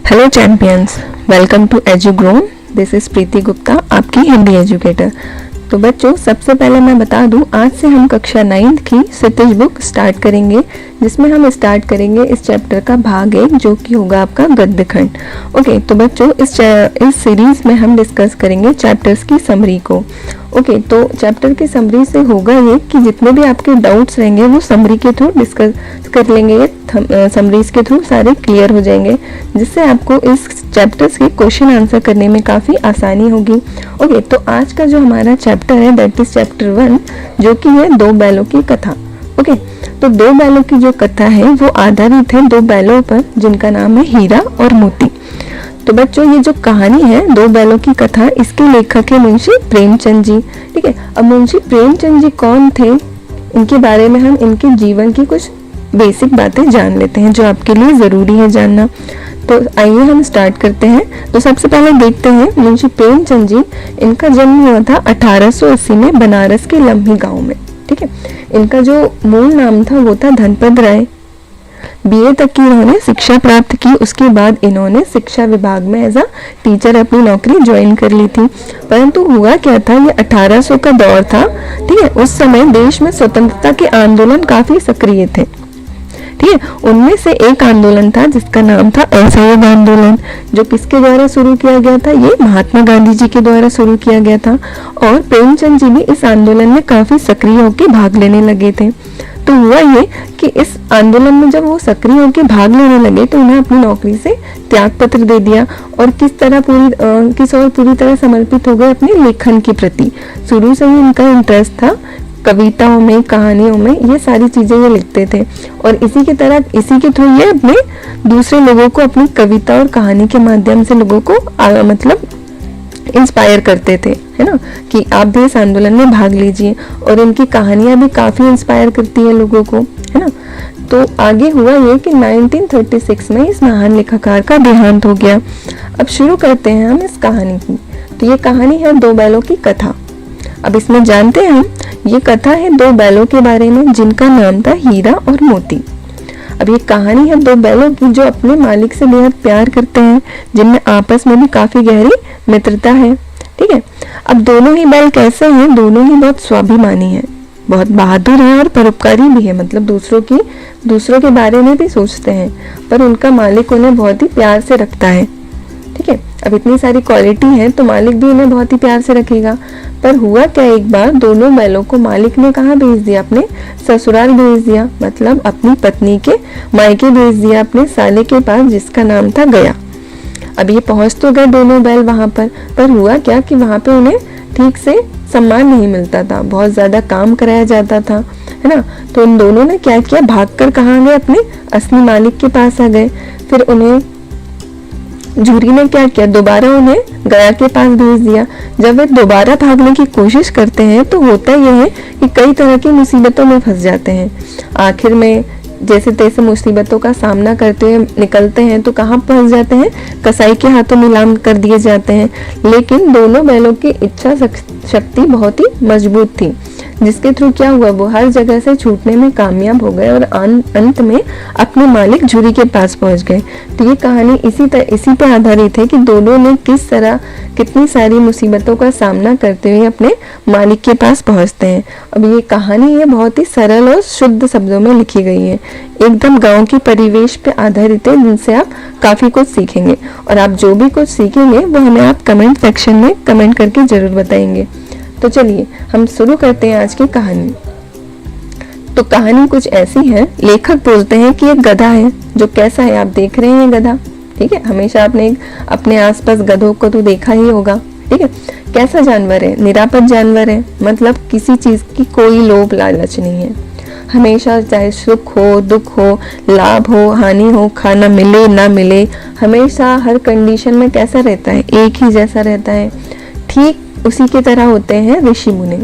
Hello champions, welcome to Edugrown. This is Preeti Gupta, आपकी Hindi educator. तो बच्चों, सबसे पहले मैं बता दूं, आज से हम कक्षा 9th की क्षितिज बुक स्टार्ट करेंगे, जिसमें हम स्टार्ट करेंगे इस चैप्टर का भाग 1, जो कि होगा आपका गद्य खंड। ओके, तो बच्चों इस सीरीज में हम डिस्कस करेंगे चैप्टर्स की समरी को। ओके, तो चैप्टर की समरी से होगा ये कि जितने भी आपके डाउट्स रहेंगे वो समरी के थ्रू डिस्कस कर लेंगे, समरीज के थ्रू सारे क्लियर हो जाएंगे, जिससे आपको इस चैप्टर्स के क्वेश्चन आंसर करने में काफ़ी आसानी होगी। ओके, तो आज का जो हमारा चैप्टर है दैट इज चैप्टर 1, जो कि है दो बैलों की कथा। ओके, तो दो बैलों की जो कथा है वो आधारित है दो बैलों पर, जिनका नाम है हीरा और मोती। तो बच्चों, ये जो कहानी है दो बैलों की कथा, इसके लेखक है मुंशी प्रेमचंद जी। ठीक है, अब मुंशी प्रेमचंद जी कौन थे, इनके बारे में हम इनके जीवन की कुछ बेसिक बातें जान लेते हैं, जो आपके लिए ज़रूरी है जानना। तो आइए हम स्टार्ट करते हैं। तो सबसे पहले देखते हैं मुंशी प्रेमचंद जी, इनका जन्म हुआ था 1880 में बनारस के लम्ही गांव में। ठीक है, इनका जो मूल नाम था वो था धनपत राय। बीए तक की इन्होंने शिक्षा प्राप्त की, उसके बाद इन्होंने शिक्षा विभाग में एज अ टीचर अपनी नौकरी ज्वाइन कर ली थी। परंतु हुआ क्या था, ये 1800 का दौर था। ठीक है, उस समय देश में स्वतंत्रता के आंदोलन काफी सक्रिय थे। ठीक है, उनमें से एक आंदोलन था जिसका नाम था असहयोग आंदोलन, जो किसके द्वारा शुरू किया गया था, ये महात्मा गांधी जी के द्वारा शुरू किया गया था। और प्रेमचंद जी भी इस आंदोलन में काफी सक्रिय होकर भाग लेने लगे थे। तो हुआ ये कि इस आंदोलन में जब वो सक्रिय होकर भाग लेने लगे तो उन्हें अपनी नौकरी से त्याग पत्र दे दिया और किस और पूरी तरह समर्पित हो गए अपने लेखन के प्रति। शुरू से ही इनका इंटरेस्ट था कविताओं में, कहानियों में, ये सारी चीजें ये लिखते थे। और इसी के थ्रू ये अपने दूसरे लोगों को अपनी कविता और कहानी के माध्यम से लोगों को मतलब इंस्पायर करते थे, है ना, कि आप भी इस आंदोलन में भाग लीजिए। और इनकी कहानियां भी काफी इंस्पायर करती है लोगों को, है ना। तो आगे हुआ ये कि 1936 में इस महान लेखककार का देहांत हो गया। अब शुरू करते हैं हम इस कहानी की। तो ये कहानी है दो बैलों की कथा। अब इसमें जानते हैं हम, ये कथा है दो बैलों के बारे में, जिनका नाम था हीरा और मोती। अब ये कहानी है दो बैलों की जो अपने मालिक से बेहद प्यार करते हैं, जिनमें आपस में भी काफी गहरी मित्रता है। ठीक है, अब दोनों ही बैल कैसे हैं, दोनों ही बहुत स्वाभिमानी हैं, बहुत बहादुर हैं और परोपकारी भी है, मतलब दूसरों के बारे में भी सोचते हैं, पर उनका मालिक उन्हें बहुत ही प्यार से रखता है। ठीक है, अब इतनी सारी क्वालिटी है तो मालिक भी उन्हें बहुत ही प्यार से रखेगा। पर हुआ क्या, एक बार दोनों बैलों को मालिक ने कहाँ भेज दिया, अपने ससुराल भेज दिया, मतलब अपनी पत्नी के मायके भेज दिया, अपने साले के पास, जिसका नाम था गया। अब ये पहुंच तो गए दोनों बैल वहां पर हुआ क्या कि वहां पे उन्हें ठीक से सम्मान नहीं मिलता था, बहुत ज्यादा काम कराया जाता था, है ना। तो इन दोनों ने क्या किया, भागकर कहाँ गए, अपने असली मालिक के पास आ गए। फिर उन्हें झूरी ने क्या किया, दोबारा उन्हें गया के पास भेज दिया। जब वे दोबारा भागने की कोशिश करते हैं तो होता यह है कि कई तरह की मुसीबतों में फंस जाते हैं। आखिर में जैसे तैसे मुसीबतों का सामना करते हुए निकलते हैं तो कहाँ पहुंच जाते हैं, कसाई के हाथों नीलाम कर दिए जाते हैं। लेकिन दोनों बैलों की इच्छा शक्ति बहुत ही मजबूत थी, जिसके थ्रू क्या हुआ, वो हर जगह से छूटने में कामयाब हो गए और अंत में अपने मालिक झूरी के पास पहुंच गए। तो ये कहानी इसी पे आधारित है कि दोनों ने किस तरह कितनी सारी मुसीबतों का सामना करते हुए अपने मालिक के पास पहुंचते हैं। अब ये कहानी है बहुत ही सरल और शुद्ध शब्दों में लिखी गई है, एकदम गाँव के परिवेश पे आधारित है, जिनसे आप काफी कुछ सीखेंगे। और आप जो भी कुछ सीखेंगे वो हमें आप कमेंट सेक्शन में कमेंट करके जरूर बताएंगे। तो चलिए हम शुरू करते हैं आज की कहानी। तो कहानी कुछ ऐसी है, लेखक बोलते हैं कि एक गधा है, जो कैसा है, आप देख रहे हैं गधा। ठीक है, हमेशा आपने अपने आसपास गधों को तो देखा ही होगा। ठीक है, कैसा जानवर है, निरापद जानवर है, मतलब किसी चीज की कोई लोभ लालच नहीं है। हमेशा चाहे सुख हो, दुख हो, लाभ हो, हानि हो, खाना मिले ना मिले, हमेशा हर कंडीशन में कैसा रहता है, एक ही जैसा रहता है। ठीक उसी की तरह होते हैं ऋषि मुनि।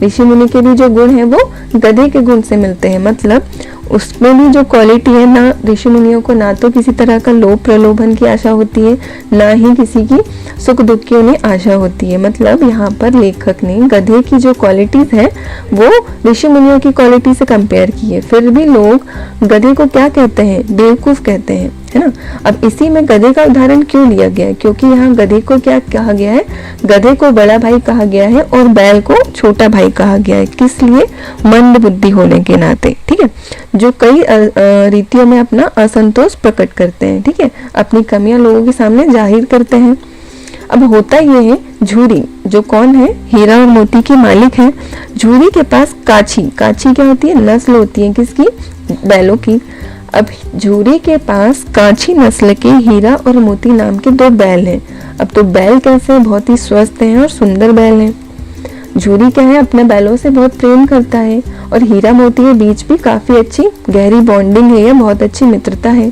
ऋषि मुनि के भी जो गुण हैं वो गधे के गुण से मिलते हैं, मतलब उसमें भी जो क्वालिटी है ना, ऋषि मुनियों को ना तो किसी तरह का लोभ प्रलोभन की आशा होती है, ना ही किसी की सुख दुख की उन्हें आशा होती है। मतलब यहाँ पर लेखक ने गधे की जो क्वालिटीज है वो ऋषि मुनियों की क्वालिटी से कंपेयर की है। फिर भी लोग गधे को क्या कहते हैं, बेवकूफ कहते हैं, है ना। अब इसी में गधे का उदाहरण क्यों लिया गया है, क्योंकि यहाँ गधे को क्या कहा गया है, गधे को बड़ा भाई कहा गया है और बैल को छोटा भाई कहा गया है। किस लिए, मंद बुद्धि होने के नाते, ठीक है, जो कई रीतियों में अपना असंतोष प्रकट करते हैं, ठीक है, अपनी कमियां लोगों के सामने जाहिर करते हैं। अब होता ये है, झूरी जो कौन है, हीरा और मोती की मालिक है, झूरी के पास काछी, काछी क्या होती है, नस्ल होती है किसकी, बैलों की। अब झूरी के पास काछी नस्ल के हीरा और मोती नाम के 2 बैल हैं। अब तो बैल कैसे, बहुत ही स्वस्थ हैं और सुंदर बैल हैं। झूरी क्या है, अपने बैलों से बहुत प्रेम करता है और हीरा मोती के बीच भी काफी अच्छी गहरी बॉन्डिंग है, या बहुत अच्छी मित्रता है।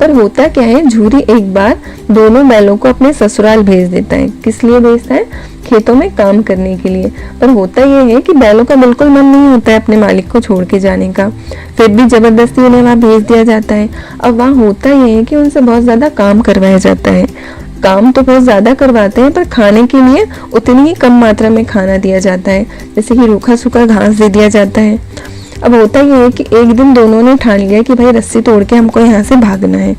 पर होता क्या है, झूरी एक बार दोनों बैलों को अपने ससुराल भेज देता है। किस लिए भेजता है, खेतों में काम करने के लिए। पर होता यह है कि बैलों का बिल्कुल मन नहीं होता है अपने मालिक को छोड़ के जाने का, फिर भी जबरदस्ती उन्हें वहां भेज दिया जाता है। अब वहां होता यह है कि उनसे बहुत ज्यादा काम करवाया जाता है। काम तो बहुत ज्यादा करवाते हैं, पर खाने के लिए उतनी ही कम मात्रा में खाना दिया जाता है, जैसे कि रूखा सूखा घास दे दिया जाता है। अब होता यह है कि एक दिन दोनों ने ठान लिया कि भाई रस्सी तोड़ के हमको यहाँ से भागना है,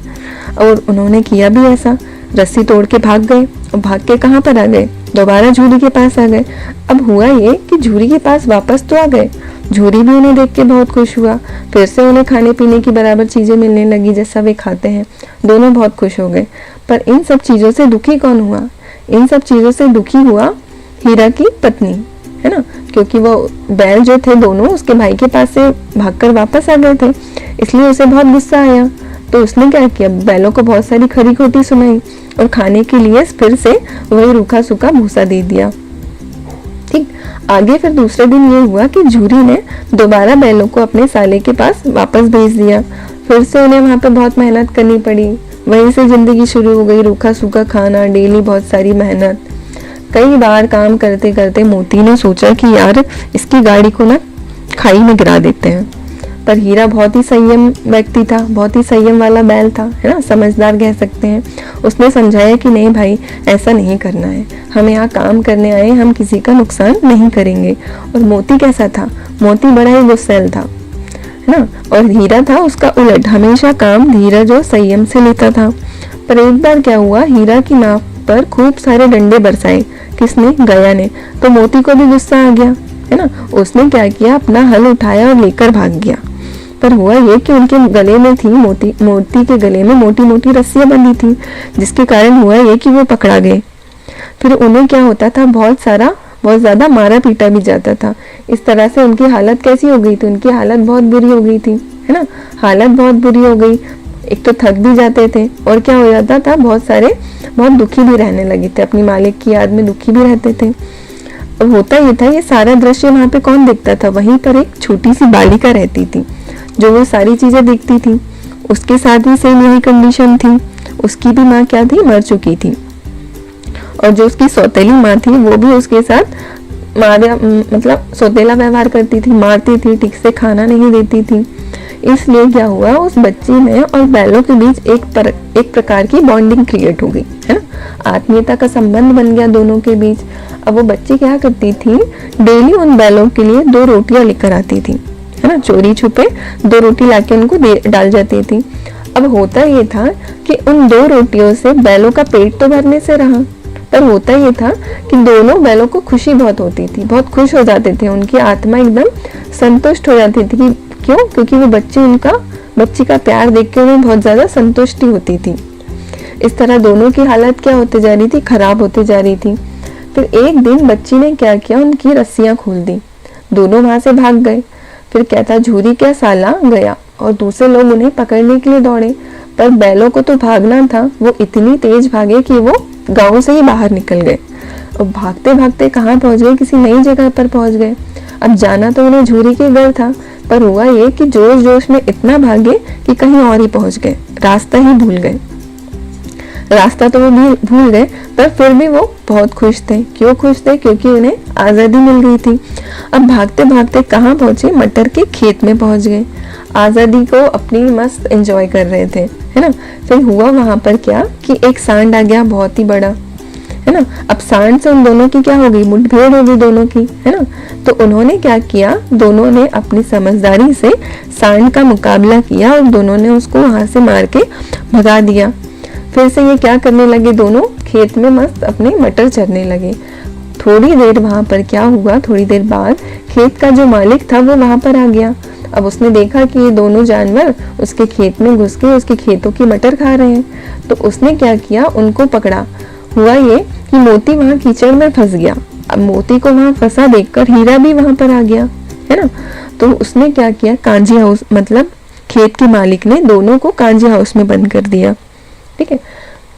और उन्होंने किया भी ऐसा, रस्सी तोड़ के भाग गए। और भाग के कहाँ पर आ गए, दोबारा झूरी के पास आ गए। अब हुआ ये कि झूरी के पास वापस तो आ गए, झूरी भी उन्हें देख के बहुत खुश हुआ, फिर से उन्हें खाने पीने की बराबर चीजें मिलने लगी जैसा वे खाते हैं, दोनों बहुत खुश हो गए। पर इन सब चीजों से दुखी कौन हुआ, इन सब चीजों से दुखी हुआ हीरा की पत्नी, है ना, क्योंकि वो बैल जो थे दोनों उसके भाई के पास से भागकर वापस आ गए थे, इसलिए उसे बहुत गुस्सा आया। तो उसने क्या किया, बैलों को बहुत सारी खरी खोटी सुनाई और खाने के लिए फिर से वही रूखा सूखा भूसा दे दिया। ठीक, आगे फिर दूसरे दिन ये हुआ कि झूरी ने दोबारा बैलों को अपने साले के पास वापस भेज दिया। फिर से उन्हें वहां पे बहुत मेहनत करनी पड़ी, वहीं से जिंदगी शुरू हो गई, रूखा सूखा खाना, डेली बहुत सारी मेहनत। कई बार काम करते करते मोती ने सोचा कि यार इसकी गाड़ी को ना खाई में गिरा देते हैं, पर हीरा बहुत ही संयम व्यक्ति था, बहुत ही संयम वाला बैल था, है ना, समझदार कह सकते हैं। उसने समझाया कि नहीं भाई ऐसा नहीं करना है, हम यहाँ काम करने आए, हम किसी का नुकसान नहीं करेंगे। और मोती कैसा था, मोती बड़ा ही गुस्सैल था, है ना, और हीरा था उसका उलट, हमेशा काम धीरज और संयम से लेता था। पर एक बार क्या हुआ, हीरा की नाक पर खूब सारे डंडे बरसाए, किसने, गया ने। तो मोती को भी गुस्सा आ गया, है ना, उसने क्या किया, अपना हल उठाया और लेकर भाग गया। पर हुआ ये कि उनके गले में थी मोती के गले में मोटी मोटी रस्सियां बंधी थी, जिसके कारण हुआ ये कि वो पकड़ा गए। फिर उन्हें क्या होता था, बहुत ज्यादा मारा पीटा भी जाता था। इस तरह से उनकी हालत कैसी हो गई थी, उनकी हालत बहुत बुरी हो गई थी, है ना, हालत बहुत बुरी हो गई। एक तो थक भी जाते थे और क्या हो जाता था, बहुत दुखी भी रहने लगे थे, अपनी मालिक की याद में दुखी भी रहते थे। अब होता ये था, ये सारा दृश्य वहां पे कौन देखता था, वहीं पर एक छोटी सी बालिका रहती थी जो वो सारी चीजें देखती थी। उसके साथ भी सेम यही कंडीशन थी, उसकी भी माँ क्या थी, मर चुकी थी, और जो उसकी सौतेली माँ थी वो भी उसके साथ मतलब सौतेला व्यवहार करती थी, मारती थी, ठीक से खाना नहीं देती थी। इसलिए क्या हुआ, उस बच्ची में और बैलों के बीच एक प्रकार की बॉन्डिंग क्रिएट हो गई, है ना, आत्मीयता का संबंध बन गया दोनों के बीच। अब वो बच्ची क्या करती थी, डेली उन बैलों के लिए 2 रोटियां लेकर आती थी, है ना, चोरी छुपे 2 रोटी लाके उनको डाल जाती थी। अब होता ये था कि उन 2 रोटियों से बैलों का पेट तो भरने से रहा, पर होता ये था कि दोनों बैलों को खुशी बहुत होती थी, बहुत खुश हो जाते थे, उनकी आत्मा एकदम संतुष्ट हो जाती थी। क्यों, क्योंकि वो बच्ची का प्यार देख के उन्हें बहुत ज्यादा संतुष्टि होती थी। इस तरह दोनों की हालत क्या होती जा रही थी, खराब होती जा रही थी। फिर एक दिन बच्ची ने क्या किया, उनकी रस्सियां खोल दी, दोनों वहां से भाग गए। फिर क्या था, झूरी क्या साला गया और दूसरे लोग उन्हें पकड़ने के लिए दौड़े, पर बैलों को तो भागना था, वो इतनी तेज भागे कि वो गांव से ही बाहर निकल गए और भागते भागते कहाँ पहुंच गए, किसी नई जगह पर पहुंच गए। अब जाना तो उन्हें झूरी के घर था, पर हुआ ये कि जोश जोश में इतना भागे कि कहीं और ही पहुंच गए, रास्ता ही भूल गए। रास्ता तो वो भूल गए, पर फिर भी वो बहुत खुश थे। क्यों खुश थे? क्योंकि उन्हें आज़ादी मिल गई थी। अब भागते भागते कहाँ पहुंचे? मटर के खेत में पहुंच गए। आज़ादी को अपनी मस्त एंजॉय कर रहे थे, है ना। फिर हुआ वहां पर क्या कि एक सांड आ गया, बहुत ही बड़ा, है ना। अब सांड से उन दोनों की क्या हो गई? मुठभेड़ हो गई दोनों की, है ना। तो उन्होंने क्या किया? दोनों ने अपनी समझदारी से सांड का मुकाबला किया और दोनों ने उसको वहां से मार के भगा दिया। फिर से ये क्या करने लगे? दोनों खेत में मस्त अपने मटर चरने लगे। थोड़ी देर वहां पर क्या हुआ? थोड़ी देर बाद खेत का जो मालिक था वो वहां पर आ गया। अब उसने देखा कि ये दोनों जानवर उसके खेत में घुस के उसके खेतों की मटर खा रहे हैं, तो उसने क्या किया? उनको पकड़ा। हुआ ये कि मोती वहां कीचड़ में फंस गया। अब मोती को वहां फंसा देखकर हीरा भी वहां पर आ गया, है ना। तो उसने क्या किया? कांजी हाउस, मतलब खेत के मालिक ने दोनों को कांजी हाउस में बंद कर दिया। ठीक है।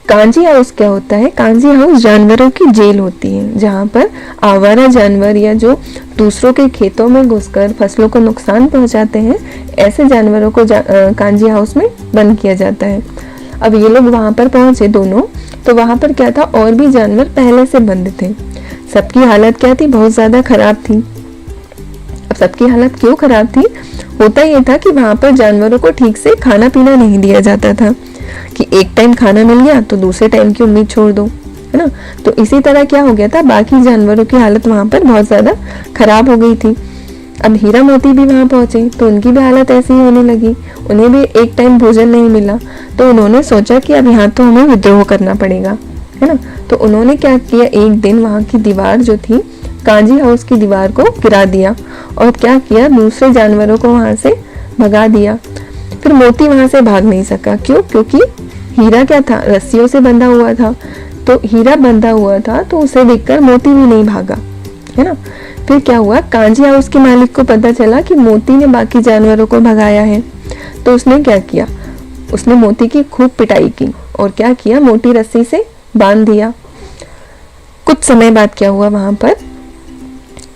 कांजी हाउस क्या होता है? कांजी हाउस जानवरों की जेल होती है, जहाँ पर आवारा जानवर या जो दूसरों के खेतों में घुसकर फसलों को नुकसान पहुंचाते हैं, ऐसे जानवरों को कांजी हाउस में बंद किया जाता है। अब ये लोग वहां पर पहुंचे दोनों, तो वहां पर क्या था? और भी जानवर पहले से बंद थे। सबकी हालत क्या थी? बहुत ज्यादा खराब थी। अब सबकी हालत क्यों खराब थी? होता ये था कि वहां पर जानवरों को ठीक से खाना पीना नहीं दिया जाता था, कि एक टाइम खाना मिल गया तो दूसरे टाइम की उम्मीद छोड़ दो, है ना। तो इसी तरह क्या हो गया था? बाकी जानवरों की हालत वहां पर बहुत ज्यादा खराब हो गई थी। अब हीरा मोती भी वहां पहुंचे तो उनकी भी हालत ऐसी ही होने लगी। उन्हें भी एक टाइम भोजन नहीं मिला, तो उन्होंने सोचा कि अब यहाँ तो हमें विद्रोह करना पड़ेगा, है ना। तो उन्होंने क्या किया? एक दिन वहां की दीवार जो थी, कांजी हाउस की दीवार को गिरा दिया और क्या किया? दूसरे जानवरों को वहां से भगा दिया। फिर मोती वहां से भाग नहीं सका। क्यों? क्योंकि हीरा क्या था? रस्सियों से बंधा हुआ था। तो हीरा बंधा हुआ था तो उसे देखकर मोती भी नहीं भागा, है ना। फिर क्या हुआ? कांजी हाउस के मालिक को पता चला कि मोती ने बाकी जानवरों को भगाया है, तो उसने क्या किया? उसने मोती की खूब पिटाई की और क्या किया? मोटी रस्सी से बांध दिया। कुछ समय बाद क्या हुआ? वहां पर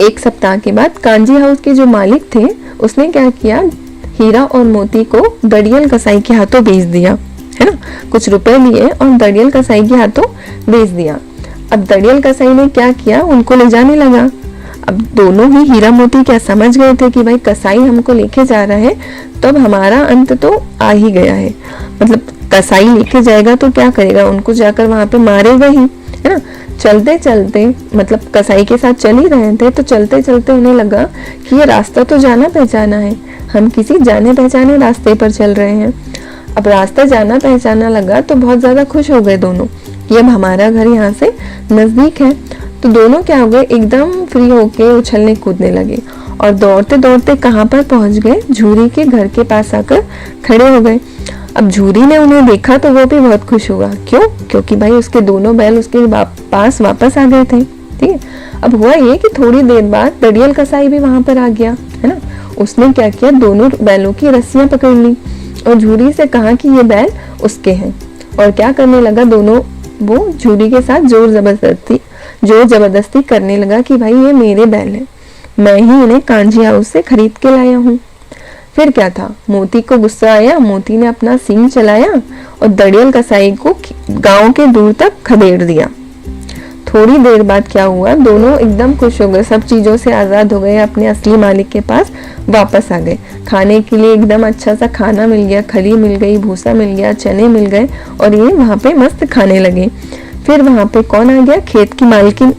एक सप्ताह के बाद कांजी हाउस के जो मालिक थे उसने क्या किया? हीरा और मोती को दड़ियल कसाई के हाथों बेच दिया, है ना। कुछ रुपए लिए और दड़ियल कसाई के हाथों बेच दिया। अब दड़ियल कसाई ने क्या किया? उनको ले जाने लगा। अब दोनों ही हीरा मोती क्या समझ गए थे कि भाई कसाई हमको लेके जा रहा है, तो अब हमारा अंत तो आ ही गया है। मतलब कसाई लेके जाएगा तो क्या करेगा? उनको जाकर वहां पे मारेगा ही, है ना। चलते चलते, मतलब कसाई के साथ चल ही रहे थे, तो चलते चलते उन्हें लगा कि ये रास्ता तो जाना पहचाना है, हम किसी जाने पहचाने रास्ते पर चल रहे हैं। अब रास्ता जाना पहचाना लगा तो बहुत ज्यादा खुश हो गए दोनों कि अब हमारा घर यहाँ से नजदीक है। तो दोनों क्या हो गए? एकदम फ्री होके उछलने कूदने लगे और दौड़ते दौड़ते कहाँ पर पहुंच गए? झूरी के घर के पास आकर खड़े हो गए। अब झूरी ने उन्हें देखा तो वो भी बहुत खुश हुआ। क्यों? क्योंकि भाई उसके दोनों बैल उसके पास वापस आ गए थे। ठीक है। अब हुआ ये कि थोड़ी देर बाद दड़ियल कसाई भी वहां पर आ गया, है ना। उसने क्या किया? दोनों बैलों की रस्सियां पकड़ ली और झूरी से कहा कि ये बैल उसके हैं, और क्या करने लगा? दोनों वो झूरी के साथ जोर जबरदस्ती करने लगा कि भाई ये मेरे बैल हैं, मैं ही इन्हें कांजी हाउस से खरीद के लाया हूँ। फिर क्या था? मोती को गुस्सा आया, मोती ने अपना सींग चलाया और दड़ियल कसाई को गांव के दूर तक खदेड़ दिया। थोड़ी देर बाद क्या हुआ? दोनों एकदम खुश हो गए, सब चीजों से आजाद हो गए, अपने असली मालिक के पास वापस आ गए। खाने के लिए एकदम अच्छा सा खाना मिल गया, खली मिल गई, भूसा मिल गया, चने मिल गए और ये वहां पे मस्त खाने लगे। फिर वहां पे कौन आ गया? घर की मालकिन आ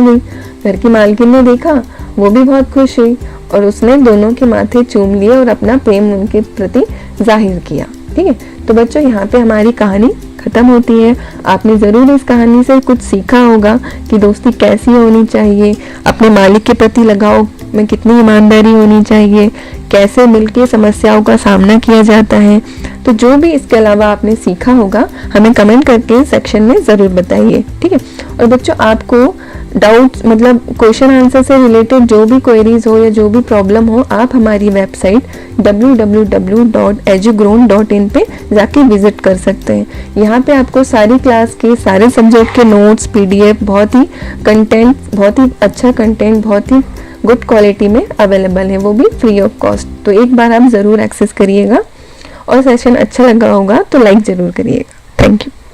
गई। घर की मालकिन ने देखा, वो भी बहुत खुश हुई और उसने दोनों के माथे चूम लिए और अपना प्रेम उनके प्रति जाहिर किया। ठीक है। तो बच्चों, यहाँ पे हमारी कहानी खत्म होती है। आपने जरूर इस कहानी से कुछ सीखा होगा कि दोस्ती कैसी होनी चाहिए, अपने मालिक के प्रति लगाव में कितनी ईमानदारी होनी चाहिए, कैसे मिलकर समस्याओं का सामना किया जाता है। तो जो भी इसके अलावा आपने सीखा होगा हमें कमेंट करके सेक्शन में जरूर बताइए। ठीक है। और बच्चों, आपको डाउट मतलब क्वेश्चन आंसर से रिलेटेड जो भी क्वेरीज हो या जो भी प्रॉब्लम हो, आप हमारी वेबसाइट www.edugrown.in पे जाके विजिट कर सकते हैं। यहाँ पे आपको सारी क्लास के सारे सब्जेक्ट के नोट्स, PDF, बहुत ही अच्छा कंटेंट बहुत ही गुड क्वालिटी में अवेलेबल है, वो भी फ्री ऑफ कॉस्ट। तो एक बार आप ज़रूर एक्सेस करिएगा और सेशन अच्छा लगा होगा तो लाइक ज़रूर करिएगा। Thank you.